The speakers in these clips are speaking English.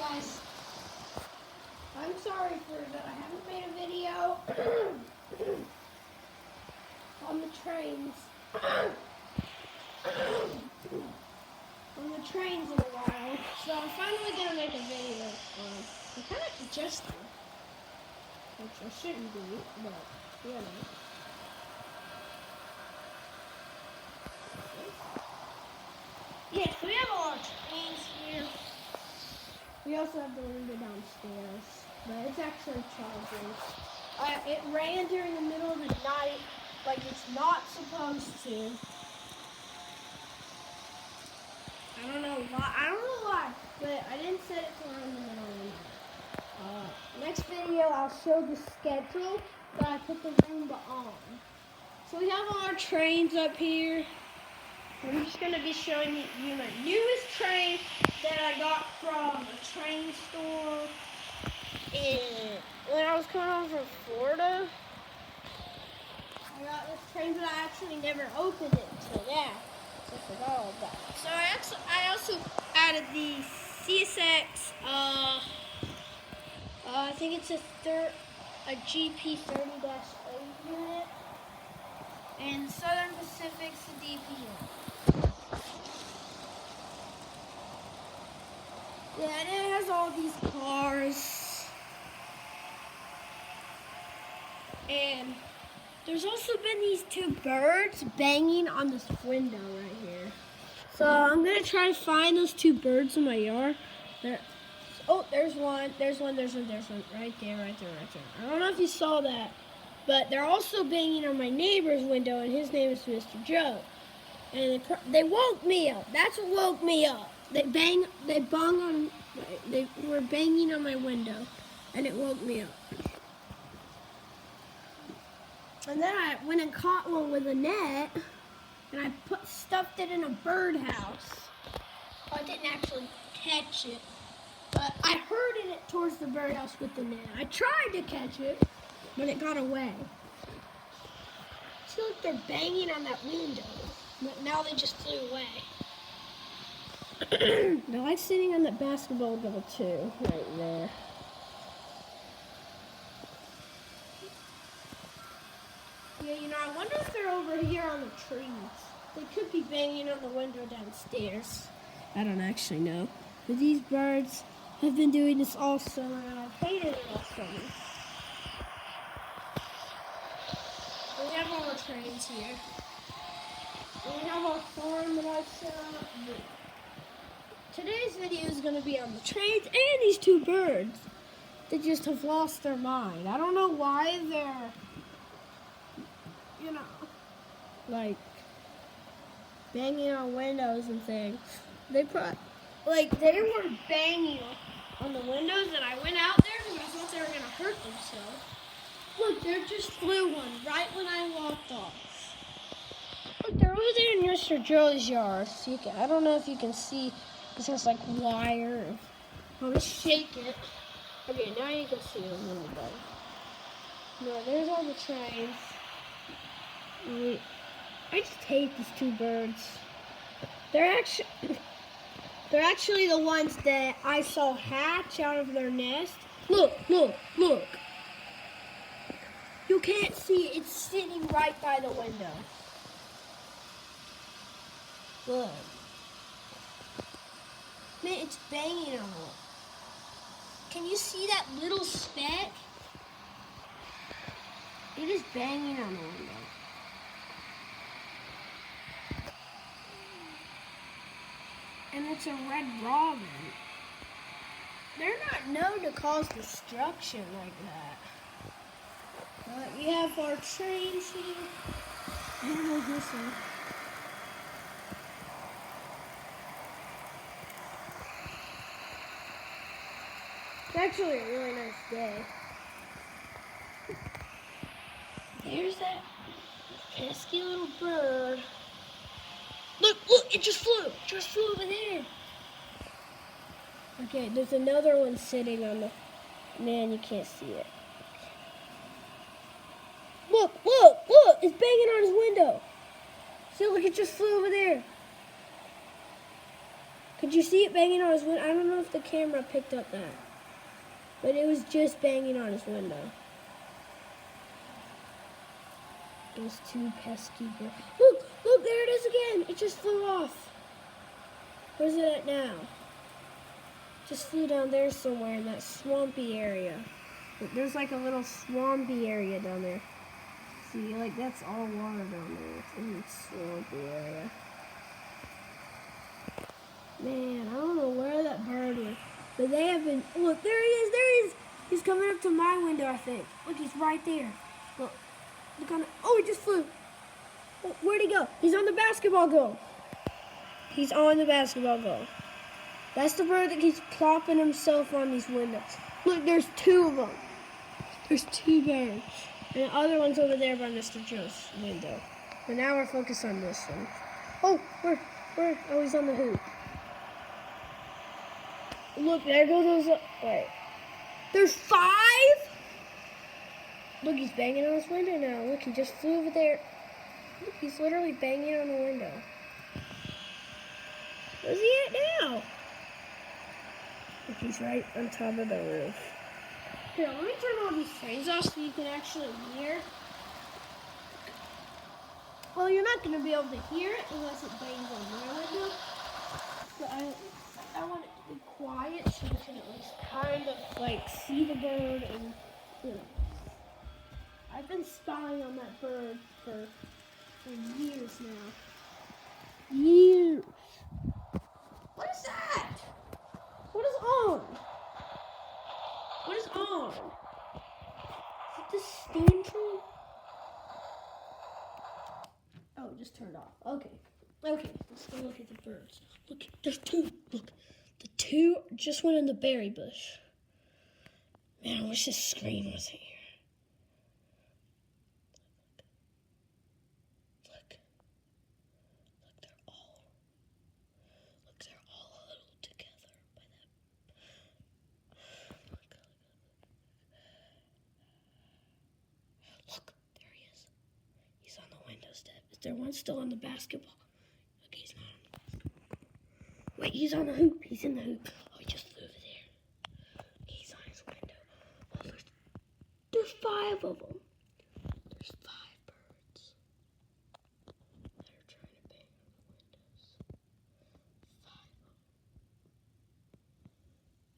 guys. I'm sorry for that I haven't made a video on the trains. On the trains in a while. So I'm finally gonna make a video. I'm kind of congested. Which I shouldn't be, but you know. Yes, we have a lot of trains here. We also have the window downstairs, but it's actually charging. It ran during the middle of the night, like it's not supposed to. I don't know why, but I didn't set it to run in the middle of the night. Next video, I'll show the schedule that I put the Roomba on. So we have all our trains up here. I'm just going to be showing you my newest train that I got from a train store when I was coming home from Florida. I got this train, but I actually never opened it until now. So I forgot all about it. So I also added the CSX, I think it's a GP30-A unit, and Southern Pacific's a DP unit. Yeah, and it has all these cars. And there's also been these two birds banging on this window right here. So I'm going to try to find those two birds in my yard. There's one. Right there. I don't know if you saw that. But they're also banging on my neighbor's window, and his name is Mr. Joe. And they woke me up. That's what woke me up. They were banging on my window, and it woke me up. And then I went and caught one with a net, and I stuffed it in a birdhouse. I didn't actually catch it, but I herded it towards the birdhouse with the net. I tried to catch it, but it got away. I feel like they're banging on that window, but now they just flew away. They're like sitting on that basketball goal too, right there. Yeah, I wonder if they're over here on the trees. They could be banging on the window downstairs. I don't actually know. But these birds have been doing this all summer, and I've hated it all summer. We have all the trains here. And we have our farm that I've set up. Today's video is going to be on the trains and these two birds. They just have lost their mind. I don't know why they're, like, banging on windows and things. They were banging on the windows, and I went out there because I thought they were going to hurt themselves. Look, there just flew one right when I walked off. Look, they're over there in Mr. Joe's yard. So I don't know if you can see. This is like wire. I'm going to shake it. Okay, now you can see them a little better. No, there's all the trains. I just hate these two birds. They're actually the ones that I saw hatch out of their nest. Look. You can't see it. It's sitting right by the window. Look. Man, it's banging on it. Can you see that little speck? It is banging on the window. And it's a red robin. They're not known to cause destruction like that. But we have our trains here. And there's this one. It's actually a really nice day. There's that pesky little bird. Look, it just flew over there. Okay, there's another one sitting on the, man, you can't see it. Look, it's banging on his window. See, look, it just flew over there. Could you see it banging on his window? I don't know if the camera picked up that. But it was just banging on his window. Those two pesky girls. Look, there it is again. It just flew off. Where's it at now? Just flew down there somewhere in that swampy area. There's like a little swampy area down there. See, like that's all water down there. It's in the swampy area. Man, I don't know where that bird went. But they have been, look, there he is. He's coming up to my window, I think. Look, he's right there. Look on it. Oh, he just flew. Oh, where'd he go? He's on the basketball goal. He's on the basketball goal. That's the bird that keeps plopping himself on these windows. Look, there's two of them. There's two birds. And the other one's over there by Mr. Joe's window. But now we're focused on this one. Oh, where? Oh, he's on the hoop. Look, there go those. Wait. There's 5? Look, he's banging on his window now. Look, he just flew over there. Look, he's literally banging on the window. Where's he at now? Look, he's right on top of the roof. Here, let me turn all these fans off so you can actually hear. Well, you're not going to be able to hear it unless it bangs on my window. But I want it to be quiet so you can at least kind of like see the bird and, you know. I've been spying on that bird for years now. Years. What is that? What is on? What is on? Is it this steam tree? Oh, it just turned off. Okay, let's go look at the birds. Look, there's 2. Look, the 2 just went in the berry bush. Man, I wish this screen was here. Look, they're all huddled together by that. Look, there he is. He's on the window step. Is there one still on the basketball? Okay, he's not on the basketball. Wait, he's on the hoop. He's in the hoop. Oh, he just flew over there. He's on his window. Oh, there's 5 of them. There's 5 birds that are trying to bang on the windows. 5 of them.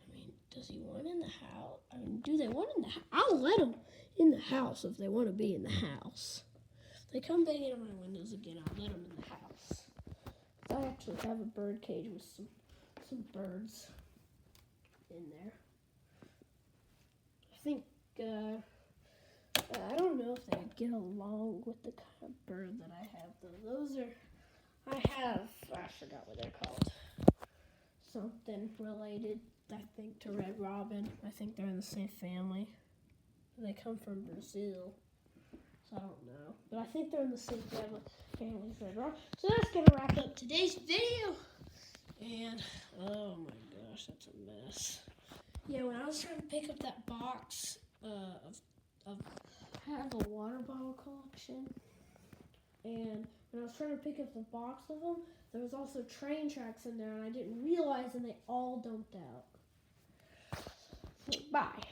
I mean, does he want in the house? I mean, do they want in the house? I'll let them in the house if they want to be in the house. If they come banging on my windows again, I'll let them in the house. I actually have a bird cage with some birds in there. I think, I don't know if they get along with the kind of bird that I have, though. I forgot what they're called. Something related, I think, to Red Robin. I think they're in the same family. They come from Brazil. So I don't know. But I think they're in the same family as Red Robin. So that's going to wrap up today's video. And, oh my gosh, that's a mess. Yeah, when I was trying to pick up that box I have a water bottle collection. And when I was trying to pick up the box of them, there was also train tracks in there, and I didn't realize, and they all dumped out. Bye.